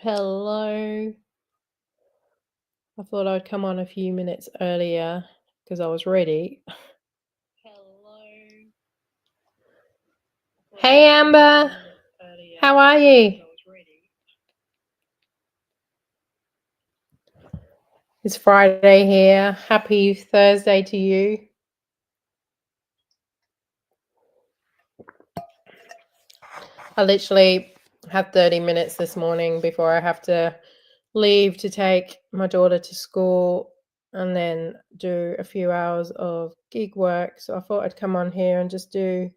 Hello. I thought I'd come on a few minutes earlier because I was ready. Hey Amber, how are you? It's Friday here. Happy Thursday to you. I literally had 30 minutes this morning before I have to leave to take my daughter to school and then do a few hours of gig work. So I thought I'd come on here and just do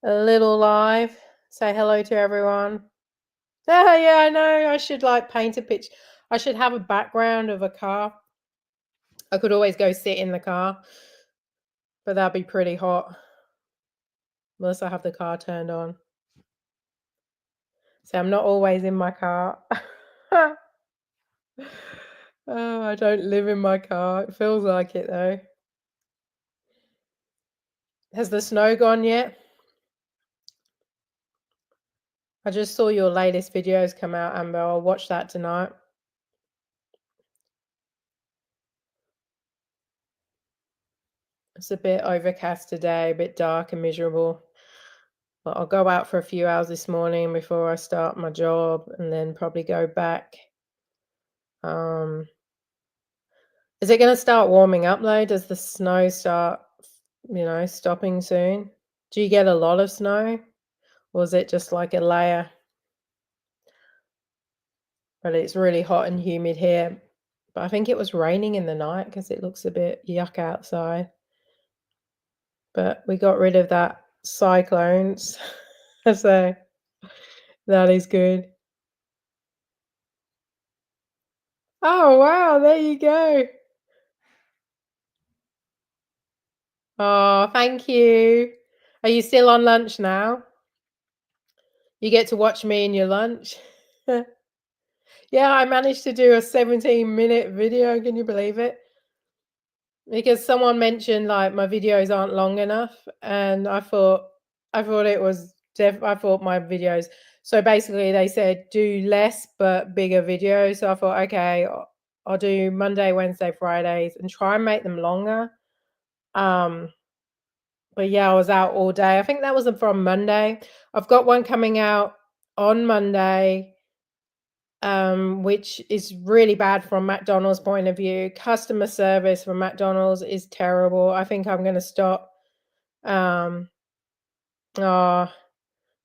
a little live. Say hello to everyone. Oh, yeah, I know. I should paint a picture. I should have a background of a car. I could always go sit in the car, but that'd be pretty hot. Unless I have the car turned on. So I'm not always in my car. Oh, I don't live in my car. It feels like it though. Has the snow gone yet? I just saw your latest videos come out, Amber. I'll watch that tonight. It's a bit overcast today, a bit dark and miserable. But I'll go out for a few hours this morning before I start my job and then probably go back. Is it going to start warming up though? Does the snow start, stopping soon? Do you get a lot of snow? Or is it just like a layer? But it's really hot and humid here. But I think it was raining in the night because it looks a bit yuck outside. But we got rid of that cyclones. So that is good. Oh, wow. There you go. Oh, thank you. Are you still on lunch now? You get to watch me in your lunch. Yeah, I managed to do a 17-minute video. Can you believe it? Because someone mentioned like my videos aren't long enough, and I thought it was I thought my videos. So basically, they said do less but bigger videos. So I thought, okay, I'll do Monday, Wednesday, Fridays, and try and make them longer. But yeah, I was out all day. I think that was from Monday. I've got one coming out on Monday. Which is really bad from McDonald's point of view. Customer service from McDonald's is terrible. I think I'm going to stop. Oh,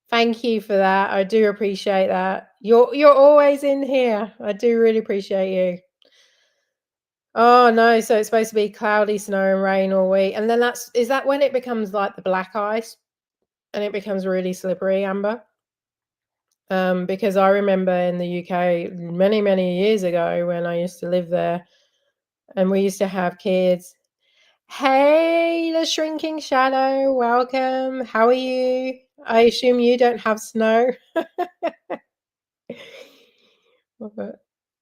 thank you for that. I do appreciate that. You're always in here. I do really appreciate you. Oh no, so it's supposed to be cloudy, snow and rain all week. And then is that when it becomes like the black ice and it becomes really slippery, Amber? Because I remember in the UK many, many years ago when I used to live there and we used to have kids. Hey, the shrinking shadow, welcome. How are you? I assume you don't have snow.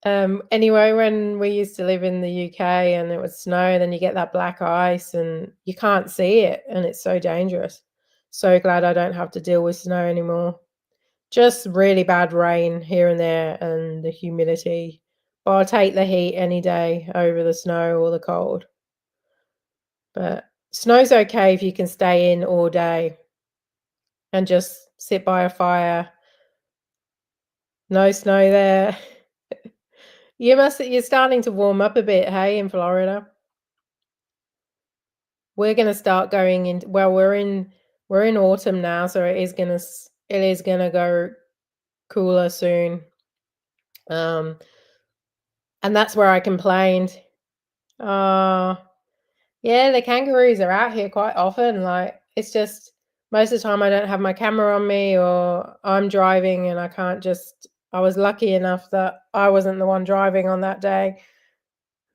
Anyway, when we used to live in the UK and it would snow, then you get that black ice and you can't see it and it's so dangerous. So glad I don't have to deal with snow anymore. Just really bad rain here and there and the humidity. But I'll take the heat any day over the snow or the cold. But snow's okay if you can stay in all day and just sit by a fire. No snow there. You're starting to warm up a bit, hey, in Florida. We're gonna start going in. Well, we're in autumn now, so it is gonna go cooler soon. And that's where I complained. Yeah, the kangaroos are out here quite often. Like it's just most of the time I don't have my camera on me or I'm driving and I was lucky enough that I wasn't the one driving on that day.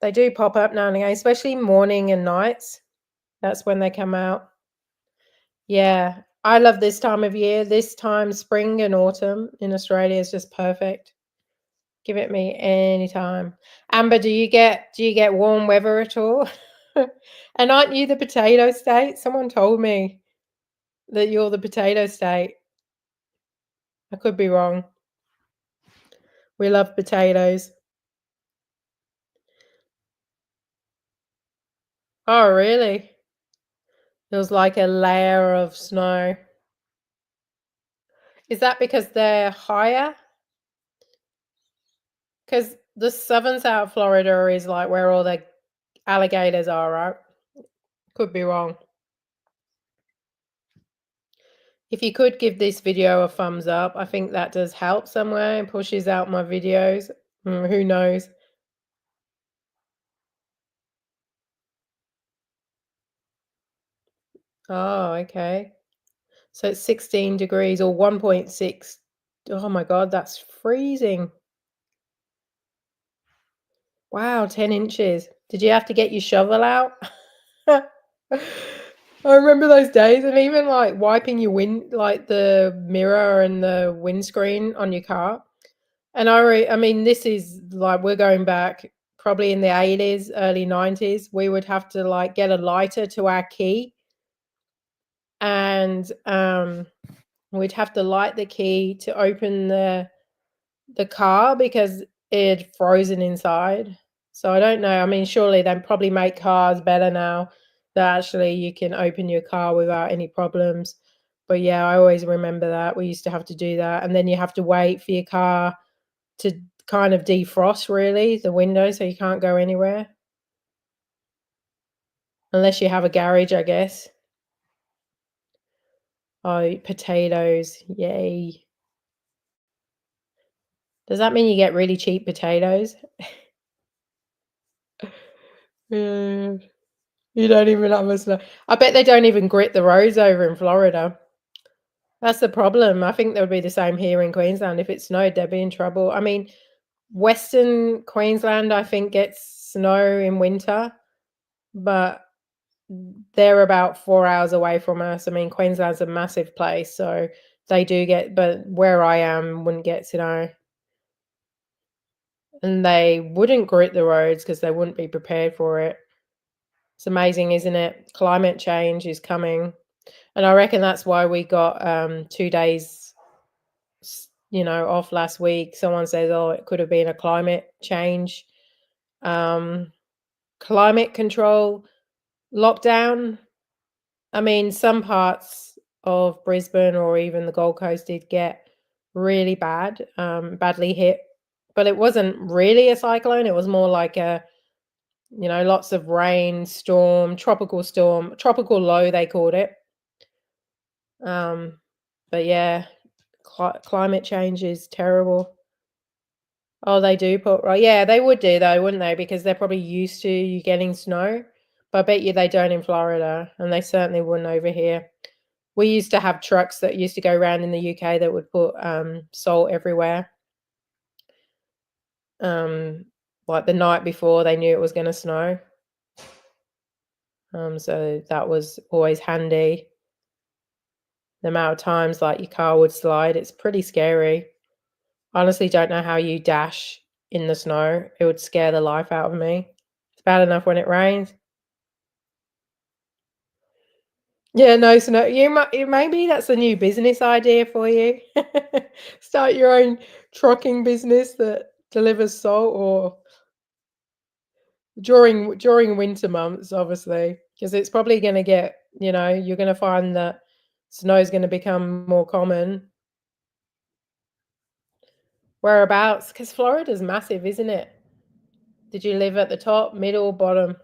They do pop up now and again, especially morning and nights. That's when they come out. Yeah, I love this time of year. This time, spring and autumn in Australia is just perfect. Give it me anytime. Amber, do you get warm weather at all? And aren't you the potato state? Someone told me that you're the potato state. I could be wrong. We love potatoes. Oh, really? It was like a layer of snow. Is that because they're higher? Because the southern South Florida is like where all the alligators are, right? Could be wrong. If you could give this video a thumbs up, I think that does help somewhere and pushes out my videos. Who knows? Oh, okay. So it's 16 degrees or 1.6. Oh my God, that's freezing. Wow, 10 inches. Did you have to get your shovel out? I remember those days, and even like wiping your like the mirror and the windscreen on your car. And I mean, this is like we're going back probably in the 80s, early 90s. We would have to like get a lighter to our key, and we'd have to light the key to open the car because it had frozen inside. So I don't know. I mean, surely they probably make cars better now that actually you can open your car without any problems. But yeah, I always remember that. We used to have to do that. And then you have to wait for your car to kind of defrost really the window so you can't go anywhere. Unless you have a garage, I guess. Oh, potatoes. Yay. Does that mean you get really cheap potatoes? Yeah. You don't even have a snow. I bet they don't even grit the roads over in Florida. That's the problem. I think that would be the same here in Queensland. If it snowed, they'd be in trouble. I mean, Western Queensland, I think, gets snow in winter, but they're about 4 hours away from us. I mean, Queensland's a massive place, so they do get, but where I am wouldn't get snow. And they wouldn't grit the roads because they wouldn't be prepared for it. It's amazing, isn't it? Climate change is coming. And I reckon that's why we got 2 days, off last week. Someone says, "Oh, it could have been a climate change, um, climate control lockdown." I mean, some parts of Brisbane or even the Gold Coast did get really bad, badly hit, but it wasn't really a cyclone. It was more like lots of rain, storm, tropical low, they called it. Um, but yeah, climate change is terrible. Oh, they do put right. Yeah, they would do though, wouldn't they? Because they're probably used to you getting snow. But I bet you they don't in Florida, and they certainly wouldn't over here. We used to have trucks that used to go around in the UK that would put salt everywhere. Um, like the night before they knew it was going to snow. So that was always handy. The amount of times like your car would slide, it's pretty scary. Honestly, don't know how you dash in the snow. It would scare the life out of me. It's bad enough when it rains. Yeah, no snow. Maybe that's a new business idea for you. Start your own trucking business that delivers salt, or during winter months, obviously, because it's probably going to get. You're going to find that snow is going to become more common. Whereabouts? Because Florida's massive, isn't it? Did you live at the top, middle, bottom?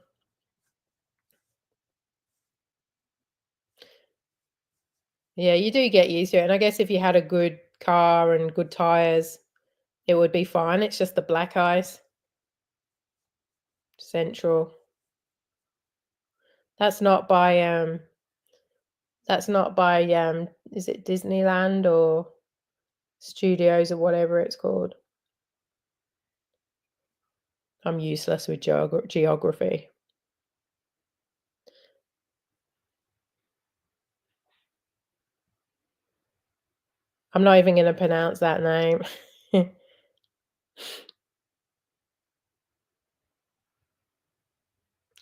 Yeah, you do get used to it, and I guess if you had a good car and good tires, it would be fine. It's just the black ice. Central. That's not by, is it Disneyland or Studios or whatever it's called? I'm useless with geography. I'm not even gonna pronounce that name.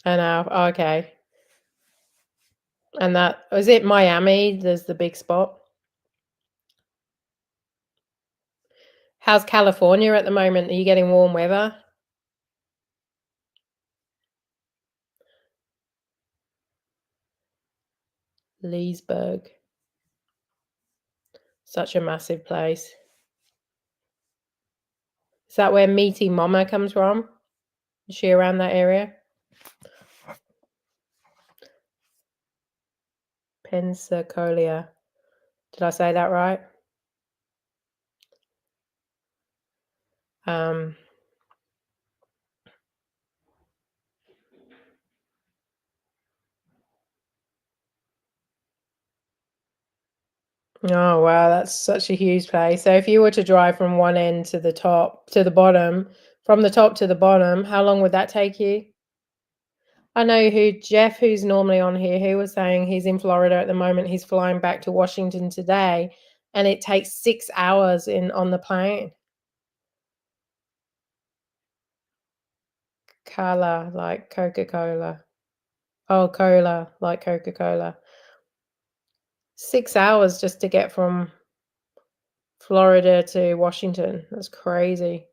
I know. Oh, okay. And that was it Miami? There's the big spot. How's California at the moment? Are you getting warm weather? Leesburg. Such a massive place. Is that where Meaty Mama comes from? Is she around that area? Pensacola. Did I say that right? Um, oh wow, that's such a huge place. So if you were to drive from one end to the top to the bottom, from the top to the bottom, how long would that take you? I know who Jeff, who's normally on here, he was saying he's in Florida at the moment. He's flying back to Washington today, and it takes 6 hours in on the plane. Cola, like Coca-Cola. Oh, cola, like Coca-Cola. 6 hours just to get from Florida to Washington. That's crazy.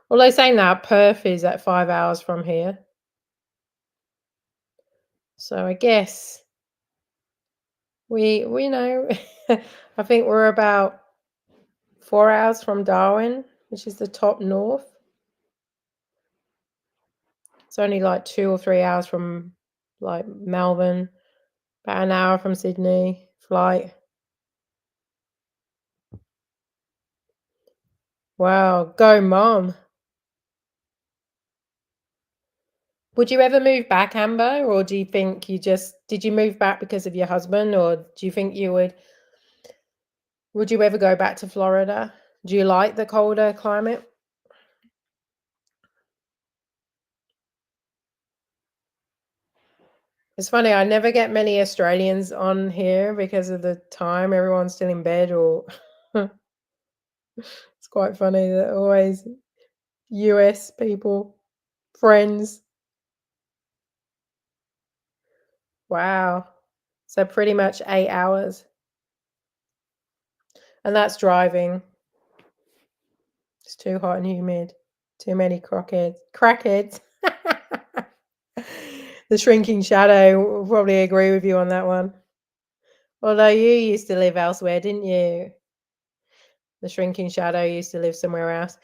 Well, they're saying that Perth is at 5 hours from here. So I guess we know I think we're about 4 hours from Darwin, which is the top north. It's only like 2 or 3 hours from like Melbourne, about an hour from Sydney flight. Wow, go mom. Would you ever move back, Amber, or do you think did you move back because of your husband, or do you think you would you ever go back to Florida? Do you like the colder climate? It's funny, I never get many Australians on here because of the time. Everyone's still in bed or it's quite funny that always US people, friends. Wow. So pretty much 8 hours. And that's driving. It's too hot and humid. Too many crockheads. Crackheads. The shrinking shadow will probably agree with you on that one. Although you used to live elsewhere, didn't you? The shrinking shadow used to live somewhere else.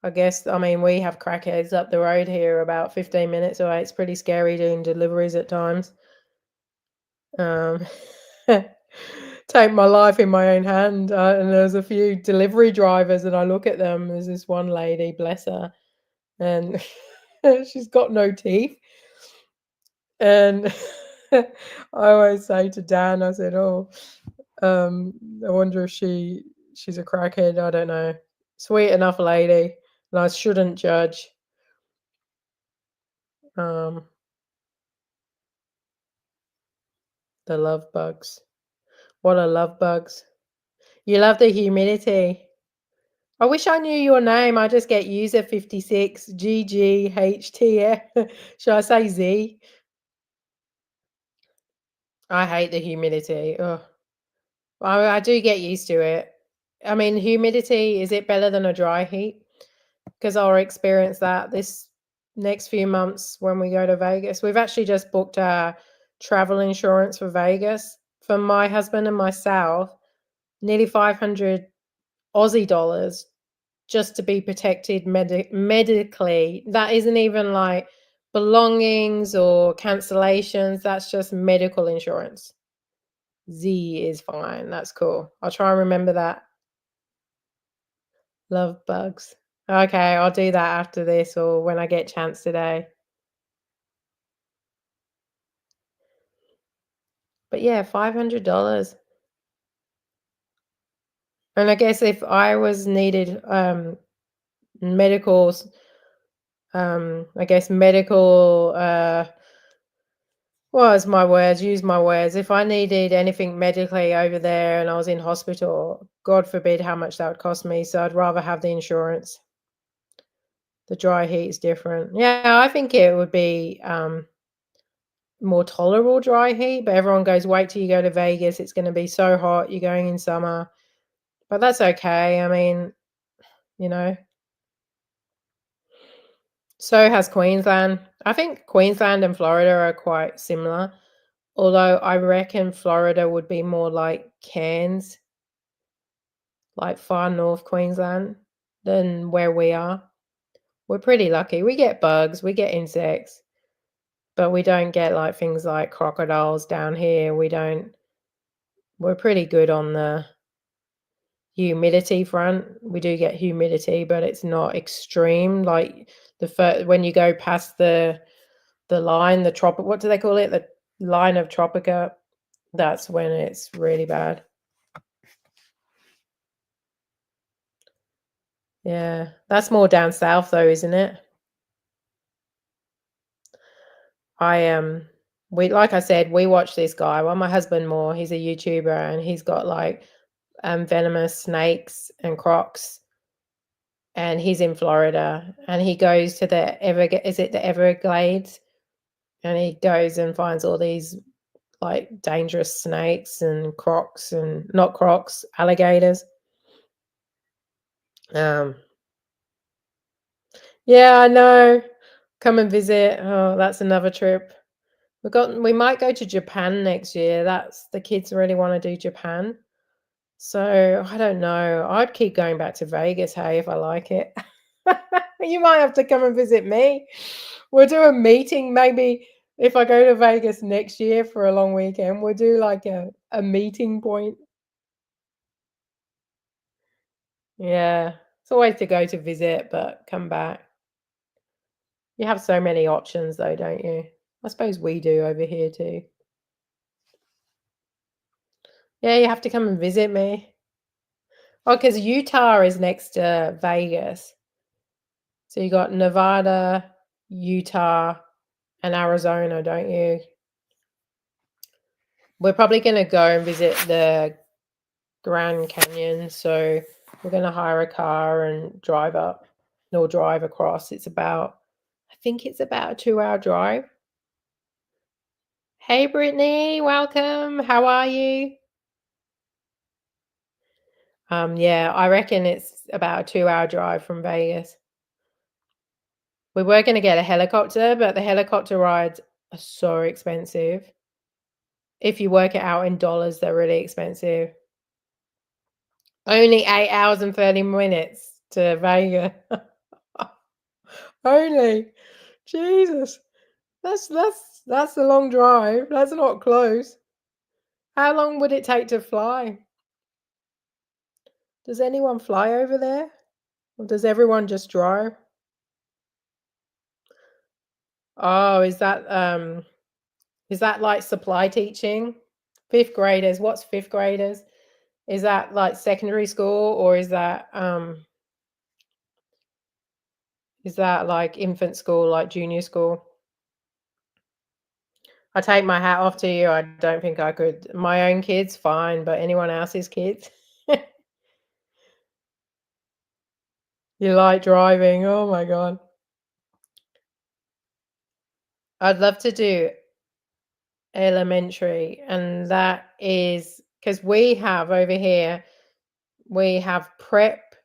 I guess, I mean, we have crackheads up the road here about 15 minutes away. It's pretty scary doing deliveries at times. Um, take my life in my own hand. And there's a few delivery drivers, and I look at them. There's this one lady, bless her, and she's got no teeth. And I always say to Dan, I said, "Oh, I wonder if she's a crackhead. I don't know. Sweet enough lady, and I shouldn't judge." Um, the love bugs. What are love bugs? You love the humidity. I wish I knew your name. I just get user 56 GGHTF. Should I say Z? I hate the humidity. Ugh. I do get used to it. I mean, humidity, is it better than a dry heat? Because I'll experience that this next few months when we go to Vegas. We've actually just booked our travel insurance for Vegas for my husband and myself, nearly 500 Aussie dollars just to be protected medically. That isn't even like belongings or cancellations. That's just medical insurance. Z is fine. That's cool. I'll try and remember that. Love bugs. Okay, I'll do that after this or when I get chance today. But yeah, $500. And I guess if I was needed medicals, I guess medical well, it's my words, use my words. If I needed anything medically over there and I was in hospital, God forbid how much that would cost me. So I'd rather have the insurance. The dry heat is different. Yeah, I think it would be more tolerable dry heat, but everyone goes, "Wait till you go to Vegas, it's gonna be so hot, you're going in summer." But that's okay, I mean, you know, so has Queensland. I think Queensland and Florida are quite similar, although I reckon Florida would be more like Cairns, like far north Queensland than where we are. We're pretty lucky. We get bugs, we get insects, but we don't get, like, things like crocodiles down here. We're pretty good on the humidity front. We do get humidity, but it's not extreme, like, when you go past the line, what do they call it? The line of Tropica, that's when it's really bad. Yeah. That's more down south though, isn't it? I, we like I said, we watch this guy, well, my husband more, he's a YouTuber, and he's got, like, venomous snakes and crocs, and he's in Florida, and he goes to the Everglades? And he goes and finds all these, like, dangerous snakes and crocs, and not crocs, alligators. Um, yeah, I know. Come and visit. Oh, that's another trip. We might go to Japan next year. The kids really wanna do Japan. So, I don't know. I'd keep going back to Vegas, hey, if I like it. You might have to come and visit me. We'll do a meeting maybe if I go to Vegas next year for a long weekend, we'll do like a meeting point. Yeah. It's always to go to visit, but come back. You have so many options though, don't you? I suppose we do over here too. Yeah, you have to come and visit me. Oh, because Utah is next to Vegas. So you got Nevada, Utah, and Arizona, don't you? We're probably gonna go and visit the Grand Canyon, so we're gonna hire a car and drive up or drive across. I think it's about a 2-hour drive. Hey Brittany, welcome. How are you? Yeah, I reckon it's about a 2-hour drive from Vegas. We were gonna get a helicopter, but the helicopter rides are so expensive. If you work it out in dollars, they're really expensive. Only 8 hours and 30 minutes to Vegas. Only. Jesus. That's a long drive. That's not close. How long would it take to fly? Does anyone fly over there? Or does everyone just drive? Oh, is that like supply teaching? 5th graders. What's 5th graders? Is that like secondary school, or is that like infant school, like junior school? I take my hat off to you. I don't think I could. My own kids, fine, but anyone else's kids? You like driving. Oh my god. I'd love to do elementary, and that is because we have over here, we have prep,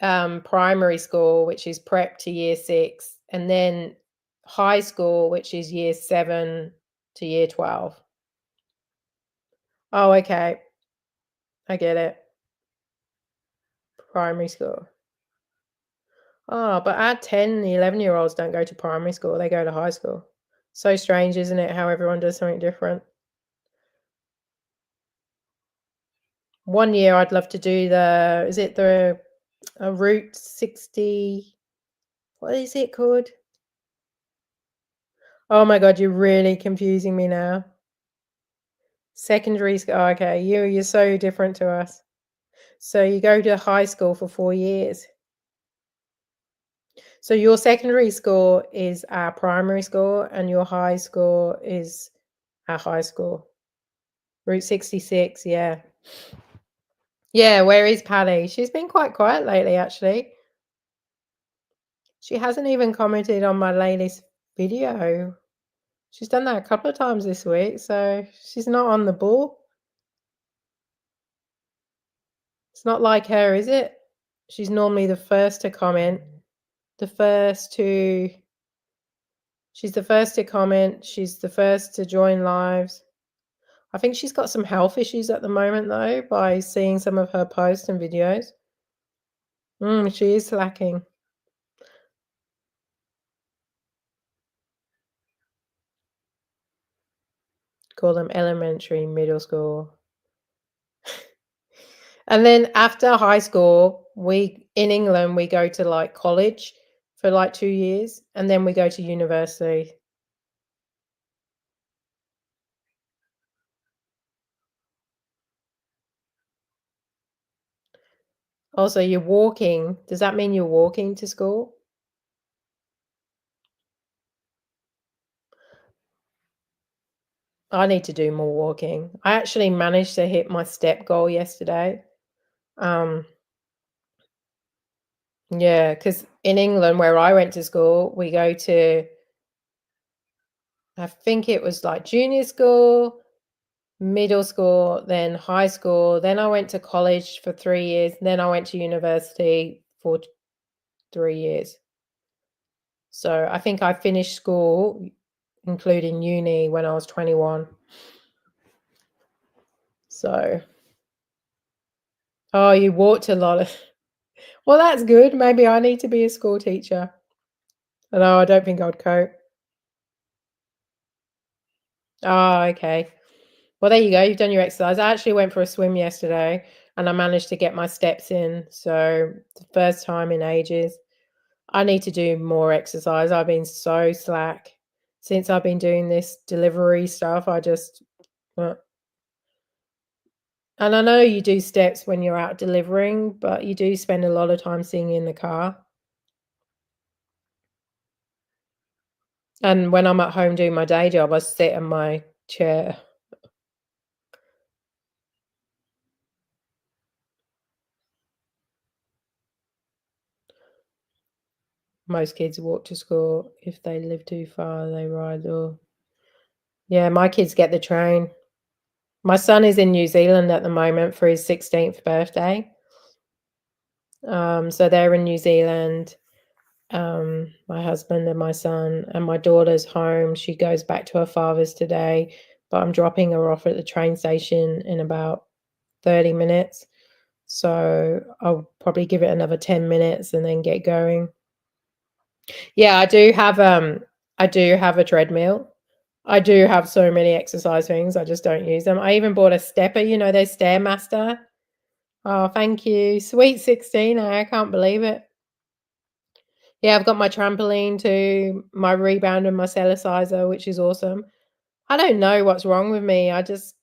primary school, which is prep to year 6, and then high school, which is year 7 to year 12. Oh, okay. I get it. Primary school. Oh, but our 10, 11-year-olds don't go to primary school, they go to high school. So strange, isn't it, how everyone does something different? One year I'd love to do Route 60, what is it called? Oh my god, you're really confusing me now. Secondary school, oh, okay, you're so different to us. So you go to high school for 4 years. So your secondary school is our primary school, and your high school is our high school. Route 66, yeah. Yeah, where is Patty? She's been quite quiet lately, actually. She hasn't even commented on my latest video. She's done that a couple of times this week, so she's not on the ball. It's not like her, is it? She's normally the first to comment, the first to she's the first to comment, she's the first to join lives. I think she's got some health issues at the moment though, by seeing some of her posts and videos. She is slacking. Call them elementary, middle school. And then after high school, we in England, we go to, like, college for, like, 2 years, and then we go to university. Also, you're walking. Does that mean you're walking to school? I need to do more walking. I actually managed to hit my step goal yesterday. Um, yeah, because in England, where I went to school, we go to I think it was, like, junior school, middle school, then high school, then I went to college for 3 years, then I went to university for 3 years. So, I think I finished school, including uni, when I was 21. So oh, you walked a lot of well, that's good. Maybe I need to be a school teacher. No, I don't think I'd cope. Oh, okay. Well, there you go. You've done your exercise. I actually went for a swim yesterday and I managed to get my steps in. So, the first time in ages. I need to do more exercise. I've been so slack since I've been doing this delivery stuff. Uh, and I know you do steps when you're out delivering, but you do spend a lot of time sitting in the car. And when I'm at home doing my day job, I sit in my chair. Most kids walk to school. If they live too far, they ride or yeah, my kids get the train. My son is in New Zealand at the moment for his 16th birthday. So they're in New Zealand. My husband and my son and my daughter's home. She goes back to her father's today, but I'm dropping her off at the train station in about 30 minutes. So I'll probably give it another 10 minutes and then get going. Yeah, I do have a treadmill. I do have so many exercise things, I just don't use them. I even bought a stepper, those Stairmaster. Oh, thank you. Sweet 16, I can't believe it. Yeah, I've got my trampoline too, my rebound and my cellicizer, which is awesome. I don't know what's wrong with me. I've just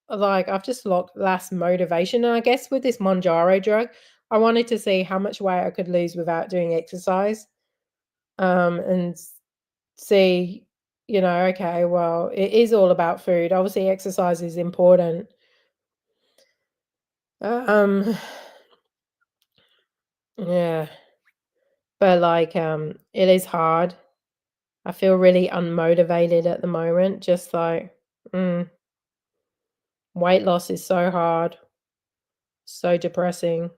lost motivation. And I guess with this Monjaro drug, I wanted to see how much weight I could lose without doing exercise. And see, okay, well, it is all about food. Obviously, exercise is important. Um, yeah, but it is hard. I feel really unmotivated at the moment. Just like, mm, weight loss is so hard, so depressing.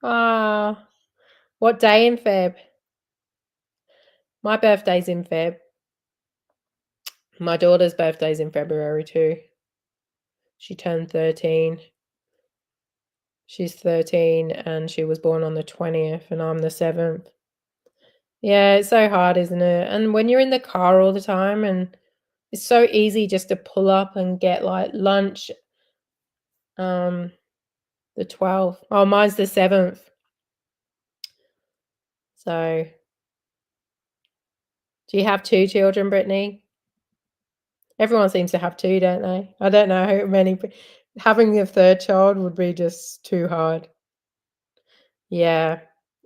Ah, what day in Feb? My birthday's in Feb. My daughter's birthday's in February too. She turned 13. She's 13 and she was born on the 20th and I'm the 7th. Yeah, it's so hard, isn't it? And when you're in the car all the time and it's so easy just to pull up and get like lunch, um, the 12th. Oh, mine's the 7th. So, do you have 2 children, Brittany? Everyone seems to have 2, don't they? I don't know how many having a 3rd child would be just too hard. Yeah,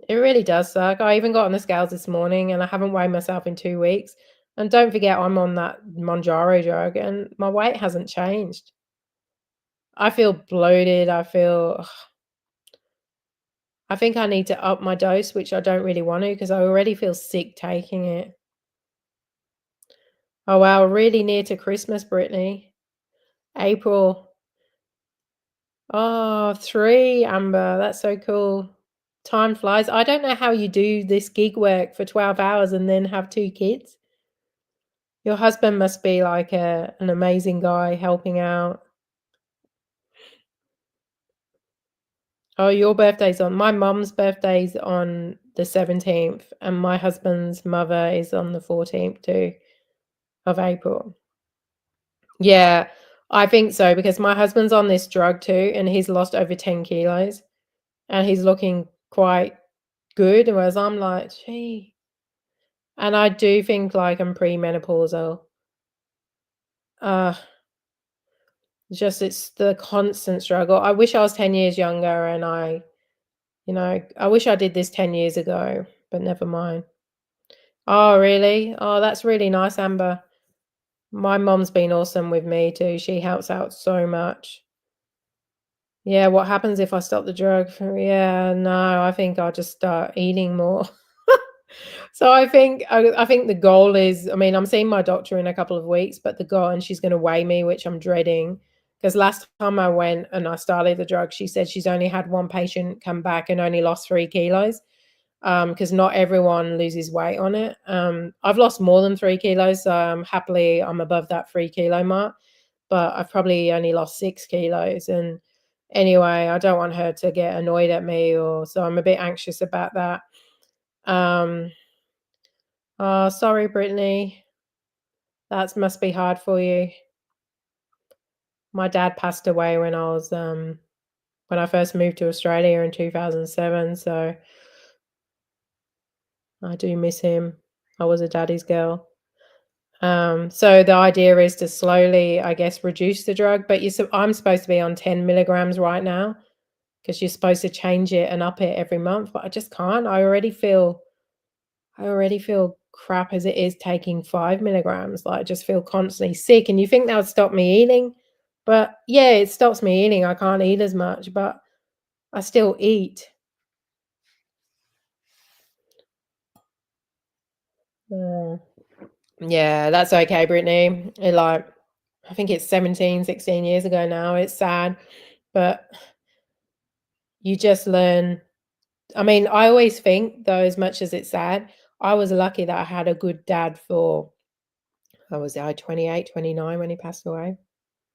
it really does suck. I even got on the scales this morning and I haven't weighed myself in 2 weeks. And don't forget I'm on that Monjaro drug and my weight hasn't changed. I feel bloated, I feel I think I need to up my dose, which I don't really want to because I already feel sick taking it. Oh, wow, really near to Christmas, Brittany. April. Oh, 3, Amber, that's so cool. Time flies. I don't know how you do this gig work for 12 hours and then have 2 kids. Your husband must be like an amazing guy helping out. Oh, your birthday's on my mum's birthday's on the 17th, and my husband's mother is on the 14th too of April. Yeah, I think so because my husband's on this drug too, and he's lost over 10 kilos, and he's looking quite good, whereas I'm like, "Gee." And I do think, like, I'm premenopausal. Uh, just it's the constant struggle. I wish I was 10 years younger and I wish I did this 10 years ago, but never mind. Oh, really? Oh, that's really nice, Amber. My mom's been awesome with me too. She helps out so much. Yeah, what happens if I stop the drug? Yeah, no, I think I'll just start eating more. So I think the goal is, I mean, I'm seeing my doctor in a couple of weeks, but the goal, and she's gonna weigh me, which I'm dreading, because last time I went and I started the drug, she said she's only had 1 patient come back and only lost 3 kilos. Because not everyone loses weight on it. I've lost more than 3 kilos, so happily I'm above that 3 kilo mark, but I've probably only lost 6 kilos. And anyway, I don't want her to get annoyed at me, or so I'm a bit anxious about that. Um, oh, sorry, Brittany. That must be hard for you. My dad passed away when I first moved to Australia in 2007, so I do miss him. I was a daddy's girl. So the idea is to slowly, I guess, reduce the drug, but I'm supposed to be on 10 milligrams right now because you're supposed to change it and up it every month, but I just can't. I already feel crap as it is taking 5 milligrams. Like, I just feel constantly sick, and you think that would stop me eating, but yeah, it stops me eating. I can't eat as much, but I still eat. Yeah. Yeah, that's okay, Brittany. I think it's 17, 16 years ago now. It's sad, but you just learn. I mean, I always think, though, as much as it's sad, I was lucky that I had a good dad for, I 28, 29 when he passed away?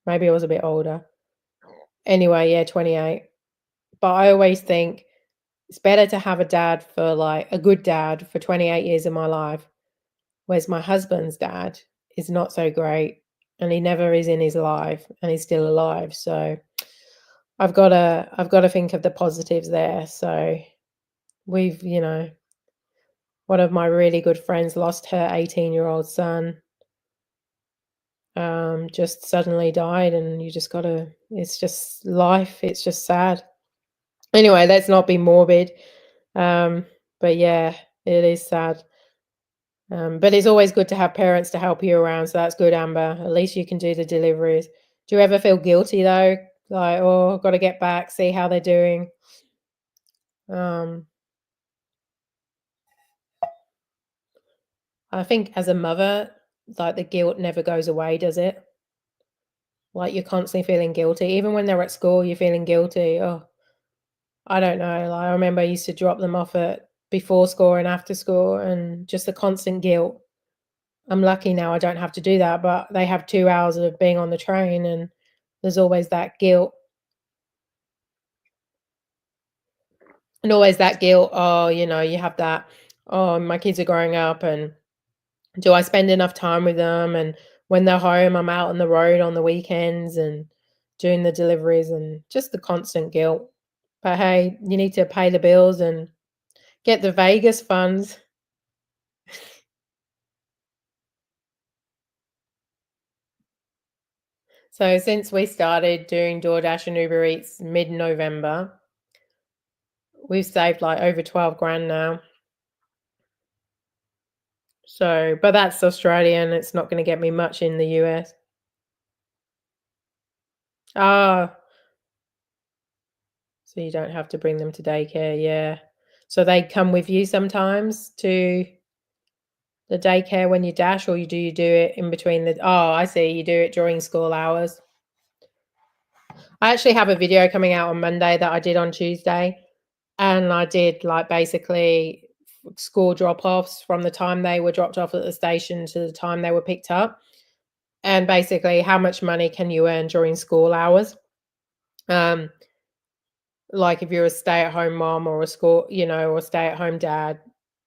Maybe I was a bit older. Anyway, yeah, 28. But I always think it's better to have a dad for, like, a good dad for 28 years of my life, whereas my husband's dad is not so great, and he never is in his life, and he's still alive. So I've gotta think of the positives there. So we've, one of my really good friends lost her 18-year-old son, just suddenly died, and you just gotta, it's just life, it's just sad. Anyway, let's not be morbid. Um, but yeah, it is sad. But it's always good to have parents to help you around, so that's good, Amber. At least you can do the deliveries. Do you ever feel guilty though? Like, oh, I've got to get back, see how they're doing. Um, I think as a mother, like, the guilt never goes away, does it? Like, you're constantly feeling guilty. Even when they're at school, you're feeling guilty. Oh, I don't know. Like, I remember I used to drop them off at before school and after school, and just the constant guilt. I'm lucky now I don't have to do that, but they have 2 hours of being on the train, and there's always that guilt. And always that guilt, oh, you have that, "Oh, my kids are growing up, and do I spend enough time with them?" And when they're home, I'm out on the road on the weekends and doing the deliveries, and just the constant guilt. But hey, you need to pay the bills and get the Vegas funds. So since we started doing DoorDash and Uber Eats mid-November, we've saved, like, over 12 grand now. So, but that's Australian, it's not gonna get me much in the US. Ah, So you don't have to bring them to daycare, yeah. So they come with you sometimes to the daycare when you dash, or you do it in between the oh, I see, you do it during school hours. I actually have a video coming out on Monday that I did on Tuesday, and I did, like, basically school drop-offs from the time they were dropped off at the station to the time they were picked up, and basically how much money can you earn during school hours. Um, like, if you're a stay-at-home mom or a school or stay-at-home dad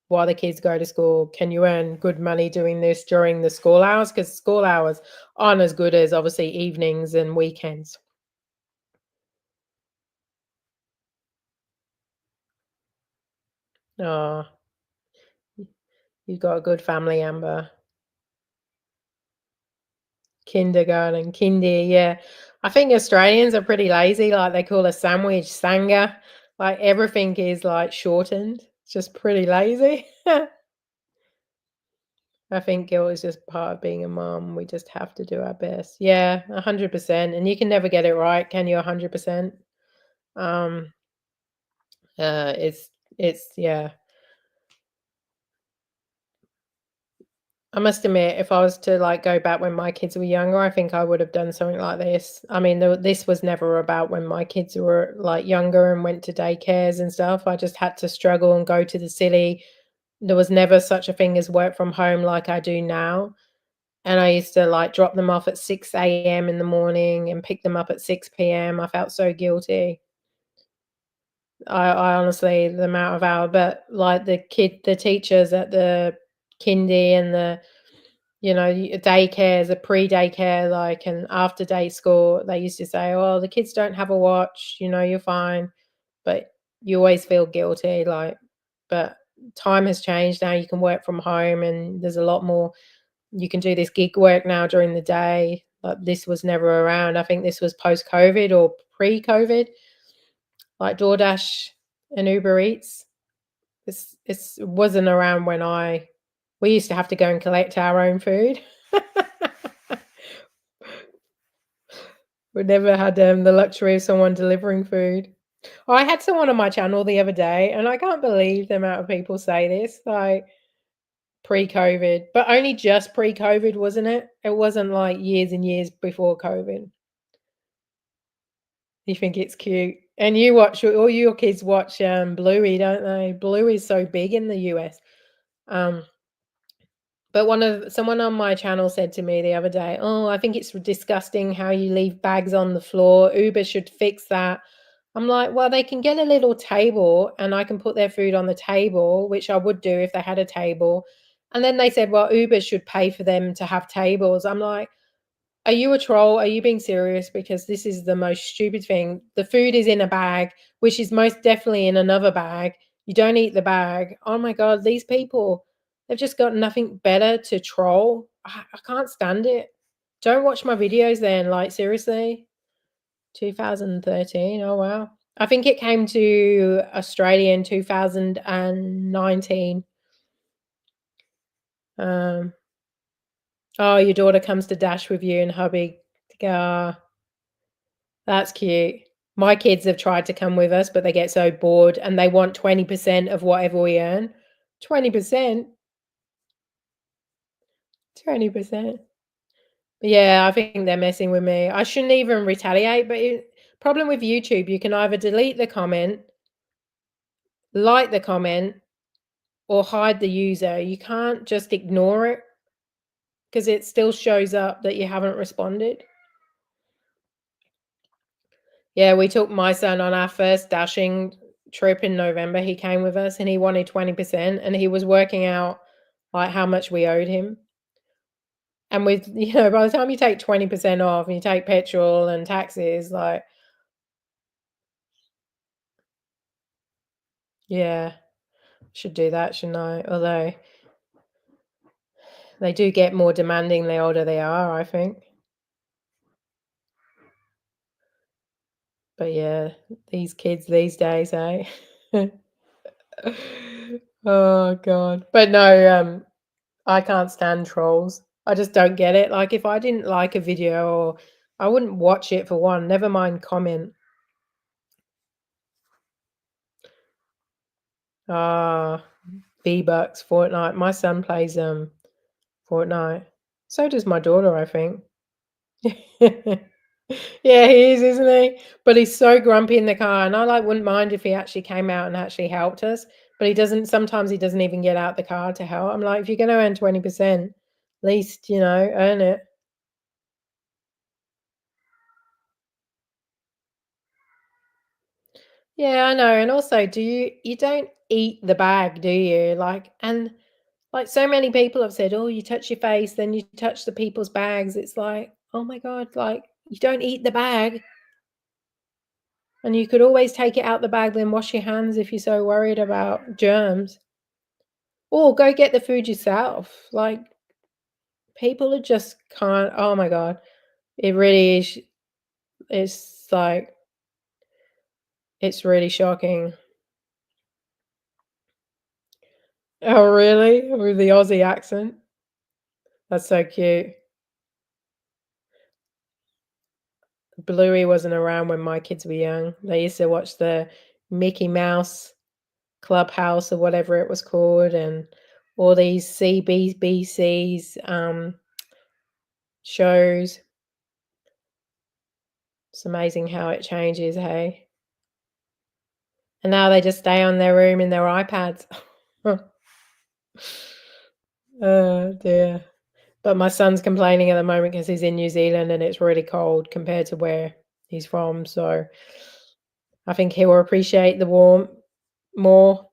while the kids go to school, can you earn good money doing this during the school hours? Because school hours aren't as good as, obviously, evenings and weekends. Oh, you've got a good family, Amber. Kindergarten, kindy, yeah. I think Australians are pretty lazy, like, they call a sandwich sanga, like, everything is, like, shortened. It's just pretty lazy. I think guilt is just part of being a mom, we just have to do our best. Yeah, 100%, and you can never get it right, can you, 100%? Um, it's yeah. I must admit, if I was to, like, go back when my kids were younger, I think I would have done something like this. I mean, this was never about when my kids were, like, younger and went to daycares and stuff. I just had to struggle and go to the city. There was never such a thing as work from home like I do now, and I used to, like, drop them off at 6 a.m. in the morning and pick them up at 6 p.m. I felt so guilty. I honestly the amount of hour but, like, the teachers at the kindy and the daycares, a pre-daycare, like, and after day school, they used to say, "Oh, the kids don't have a watch, you're fine." But you always feel guilty, like, but time has changed now, you can work from home and there's a lot more you can do this gig work now during the day, but this was never around. I think this was post-COVID or pre-COVID, like DoorDash and Uber Eats. It wasn't around when we used to have to go and collect our own food. We never had, the luxury of someone delivering food. I had someone on my channel the other day, and I can't believe the amount of people say this, like, pre-COVID, but only just pre-COVID, wasn't it? It wasn't, like, years and years before COVID. You think it's cute. And you watch all your kids watch, Bluey, don't they? Bluey's so big in the US. Um But someone on my channel said to me the other day, "Oh, I think it's disgusting how you leave bags on the floor. Uber should fix that." I'm like, "Well, they can get a little table and I can put their food on the table," which I would do if they had a table. And then they said, "Well, Uber should pay for them to have tables." I'm like, are you a troll? Are you being serious? Because this is the most stupid thing. The food is in a bag, which is most definitely in another bag. You don't eat the bag. Oh my God, these people, they've just got nothing better to troll. I can't stand it. Don't watch my videos then. Like, seriously? 2013. Oh, wow. I think it came to Australia in 2019. Um, oh, your daughter comes to Dash with you and hubby. Ah, that's cute. My kids have tried to come with us, but they get so bored and they want 20% of whatever we earn. 20%? 20%. Yeah, I think they're messing with me. I shouldn't even retaliate, but problem with YouTube, you can either delete the comment, like the comment, or hide the user. You can't just ignore it because it still shows up that you haven't responded. Yeah, we took my son on our first dashing trip in November. He came with us and he wanted 20% and he was working out, like, how much we owed him. And with by the time you take 20% off and you take petrol and taxes, like, yeah, should do that, shouldn't I? Although they do get more demanding the older they are, I think. But yeah, these kids these days, eh? Oh god. But no, I can't stand trolls. I just don't get it. Like, if I didn't like a video or I wouldn't watch it for one, never mind comment. Ah, V-Bucks, Fortnite. My son plays, Fortnite. So does my daughter, I think. Yeah, he is, isn't he? But he's so grumpy in the car, and I, like, wouldn't mind if he actually came out and actually helped us, but he doesn't sometimes he doesn't even get out the car to help. I'm like, "If you're gonna earn 20%, at least, earn it." Yeah, I know, and also, you don't eat the bag, do you? Like, so many people have said, "Oh, you touch your face, then you touch the people's bags." It's like, "Oh my god," like, you don't eat the bag, and you could always take it out the bag, then wash your hands if you're so worried about germs. Or go get the food yourself. Like, people are just can't oh my god. It really is it's like it's really shocking. Oh, really? With the Aussie accent? That's so cute. Bluey wasn't around when my kids were young. They used to watch the Mickey Mouse Clubhouse or whatever it was called, and all these CBBC's, shows. It's amazing how it changes, hey? And now they just stay on their room in their iPads. Oh, dear. But my son's complaining at the moment because he's in New Zealand and it's really cold compared to where he's from, so I think he will appreciate the warmth more.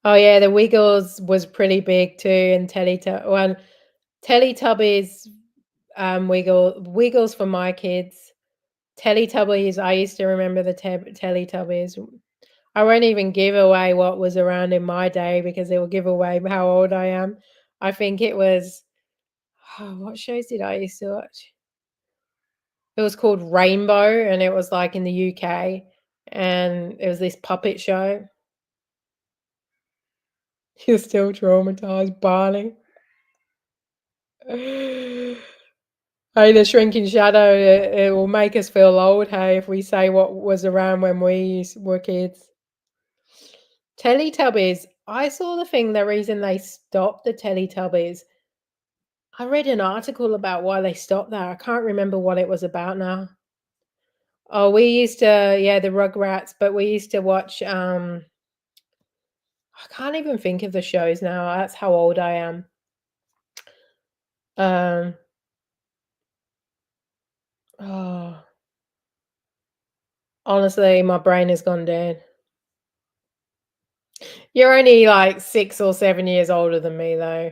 Oh, yeah, the Wiggles was pretty big too, and Teletubbies, Wiggles for my kids. Teletubbies, I used to remember the Teletubbies. I won't even give away what was around in my day because it will give away how old I am. I think it was what shows did I used to watch? It was called Rainbow, and it was, like, in the UK, and it was this puppet show. You're still traumatized, Barney. Hey, the shrinking shadow, it will make us feel old, hey, if we say what was around when were kids. Teletubbies, I saw the reason they stopped the Teletubbies. I read an article about why they stopped that. I can't remember what it was about now. Oh, we used to yeah, the Rugrats, but we used to watch, I can't even think of the shows now, that's how old I am. Um, oh, honestly, my brain has gone dead. You're only, like, 6 or 7 years older than me, though.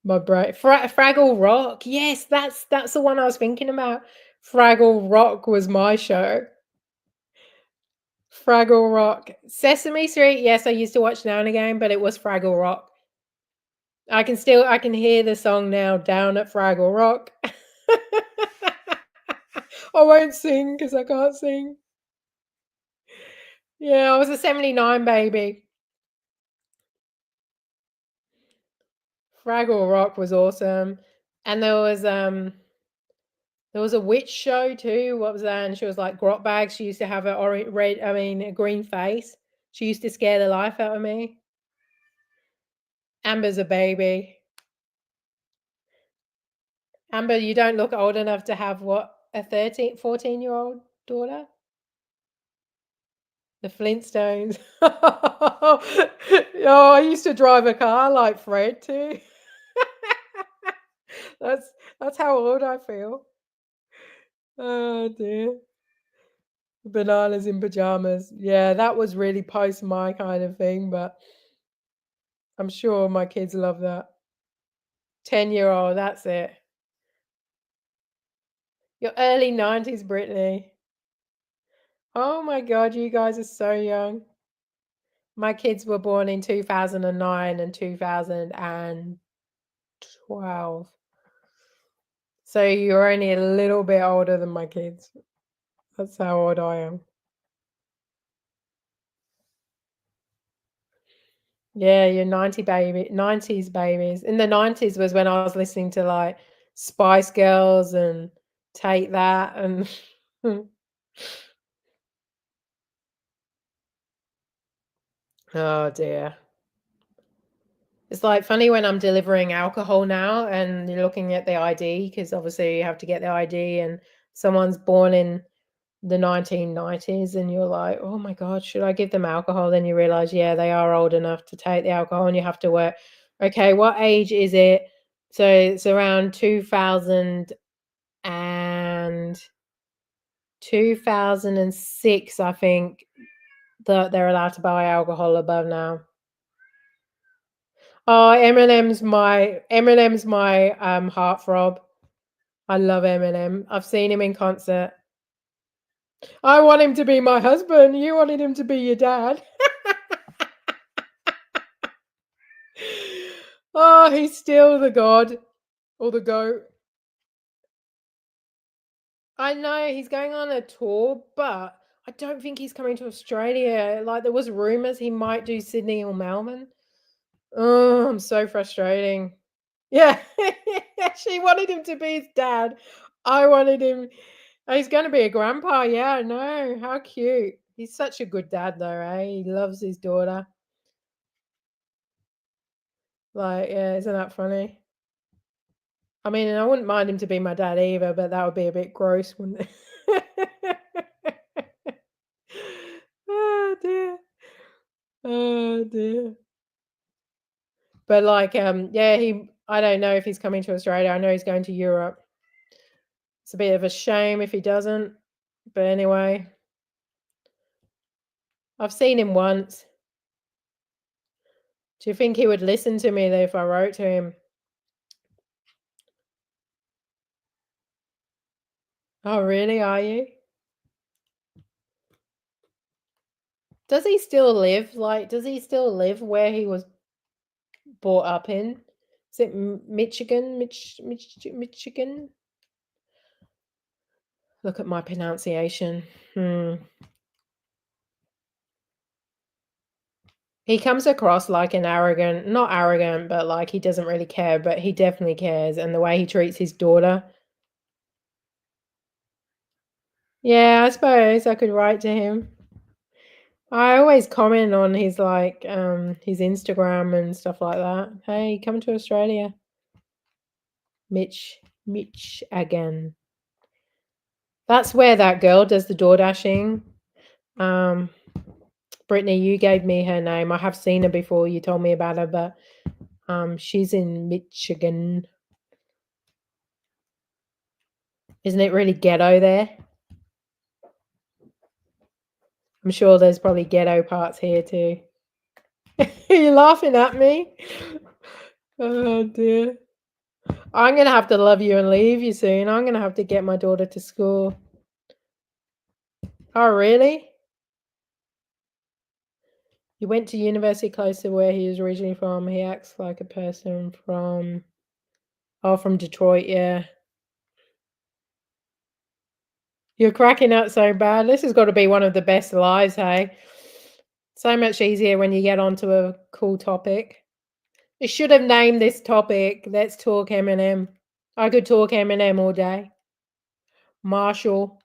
My brain Fraggle Rock, yes, that's the one I was thinking about. Fraggle Rock was my show. Fraggle Rock. Sesame Street, yes, I used to watch now and again, but it was Fraggle Rock. I can hear the song now, "Down at Fraggle Rock." I won't sing because I can't sing. Yeah, I was a '79 baby. Fraggle Rock was awesome, and there was a witch show too, what was that? And she was like grot bag, she used to have a green face. She used to scare the life out of me. Amber's a baby. Amber, you don't look old enough to have what, a 14-year-old daughter? The Flintstones. Oh, I used to drive a car like Fred too. That's that's how old I feel. Oh dear. Bananas in pajamas. Yeah, that was really post my kind of thing, but I'm sure my kids love that. 10-year-old, that's it. Your early 90s, Brittany. Oh my god, you guys are so young. My kids were born in 2009 and 2012. So you're only a little bit older than my kids. That's how old I am. Yeah, you're 90s babies. In the 90s was when I was listening to, like, Spice Girls and Take That and Oh, dear. It's, like, funny when I'm delivering alcohol now and you're looking at the ID because obviously you have to get the ID and someone's born in the 1990s and you're like, "Oh my god, should I give them alcohol?" Then you realize, yeah, they are old enough to take the alcohol and you have to work, "Okay, what age is it?" So it's around 2006, I think, that they're allowed to buy alcohol above now. Oh, Eminem's my heartthrob. I love Eminem. I've seen him in concert. I want him to be my husband. You wanted him to be your dad. Oh, he's still the god or the goat. I know he's going on a tour, but I don't think he's coming to Australia. Like there was rumors he might do Sydney or Melbourne. Oh, I'm so frustrating. Yeah, she wanted him to be his dad. I wanted him. Oh, he's going to be a grandpa. Yeah, I know. How cute. He's such a good dad, though, eh? He loves his daughter. Like, yeah, isn't that funny? I mean, I wouldn't mind him to be my dad either, but that would be a bit gross, wouldn't it? Oh dear. Oh dear. But like, yeah, I don't know if he's coming to Australia. I know he's going to Europe. It's a bit of a shame if he doesn't. But anyway, I've seen him once. Do you think he would listen to me though if I wrote to him? Oh, really? Are you? Does he still live? Like, does he still live where he was brought up in? Is it Michigan? Michigan? Look at my pronunciation. Hmm. He comes across like an arrogant, not arrogant, but like he doesn't really care, but he definitely cares. And the way he treats his daughter. Yeah, I suppose I could write to him. I always comment on his Instagram and stuff like that. Hey, come to Australia. Mitch again. That's where that girl does the door dashing. Um, Brittany, you gave me her name. I have seen her before. You told me about her, but she's in Michigan. Isn't it really ghetto there? I'm sure there's probably ghetto parts here too. You're laughing at me? Oh dear. I'm gonna have to love you and leave you soon. I'm gonna have to get my daughter to school. Oh, really? He went to university close to where he was originally from. He acts like a person from Detroit, yeah. You're cracking up so bad. This has got to be one of the best lives, hey? So much easier when you get onto a cool topic. You should have named this topic, Let's Talk Eminem. I could talk Eminem all day. Marshall.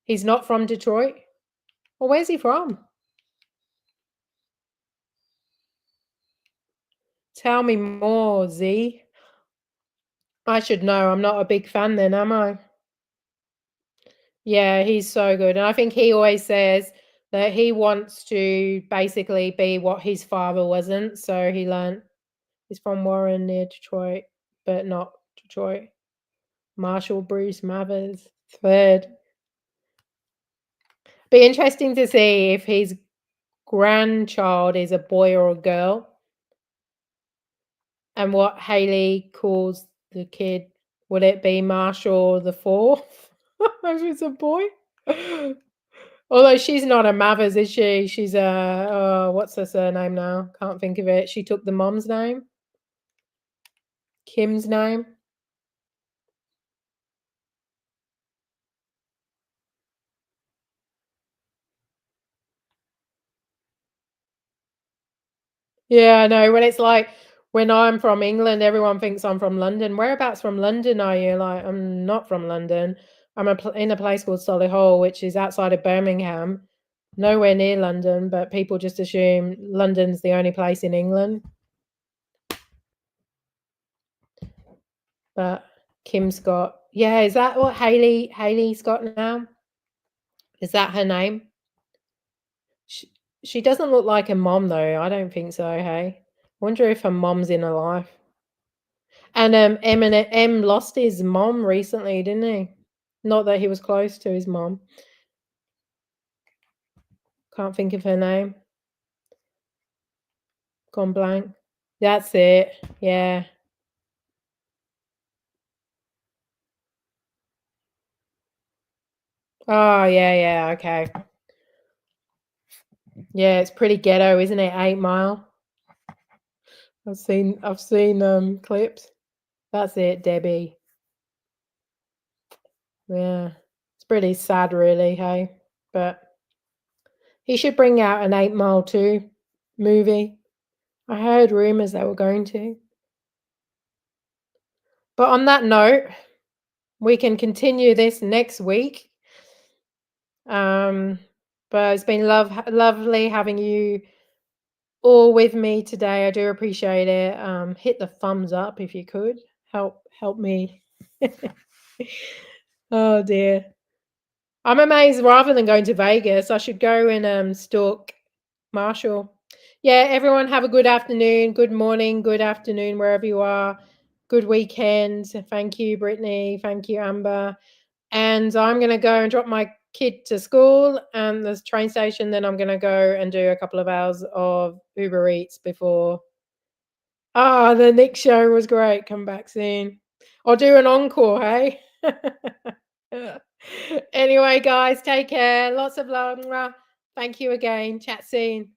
He's not from Detroit? Well, where's he from? Tell me more, Z. I should know. I'm not a big fan then, am I? Yeah, he's so good. And I think he always says that he wants to basically be what his father wasn't. So he learned he's from Warren near Detroit, but not Detroit. Marshall Bruce Mathers, third. Be interesting to see if his grandchild is a boy or a girl and what Haley calls the kid. Would it be Marshall the fourth? If it's a boy? Although she's not a Mathers, is she? She's a what's her surname now? Can't think of it. She took the mom's name. Kim's name. Yeah, I know. When it's like when I'm from England, everyone thinks I'm from London. Whereabouts from London are you? Like, I'm not from London. I'm in a place called Solihull, which is outside of Birmingham. Nowhere near London, but people just assume London's the only place in England. But Kim Scott. Yeah, is that what Hayley Scott now? Is that her name? She doesn't look like her mom though. I don't think so, hey. Wonder if her mom's in her life. And M lost his mom recently, didn't he? Not that he was close to his mom. Can't think of her name. Gone blank. That's it. Yeah. Oh, yeah, yeah, okay. Yeah, it's pretty ghetto, isn't it? 8 Mile. I've seen clips. That's it, Debbie. Yeah. It's pretty sad really, hey. But he should bring out an 8 Mile 2 movie. I heard rumors they were going to. But on that note, we can continue this next week. But it's been lovely having you all with me today. I do appreciate it. Hit the thumbs up if you could. Help me. Oh dear. I'm amazed rather than going to Vegas, I should go and stalk Marshall. Yeah, everyone have a good afternoon, good morning, good afternoon, wherever you are. Good weekend. Thank you, Brittany. Thank you, Amber. And I'm going to go and drop my kid to school and the train station. Then I'm going to go and do a couple of hours of Uber Eats before. Ah, the Nick show was great. Come back soon. I'll do an encore, hey? Anyway, guys, take care. Lots of love. Thank you again. Chat soon.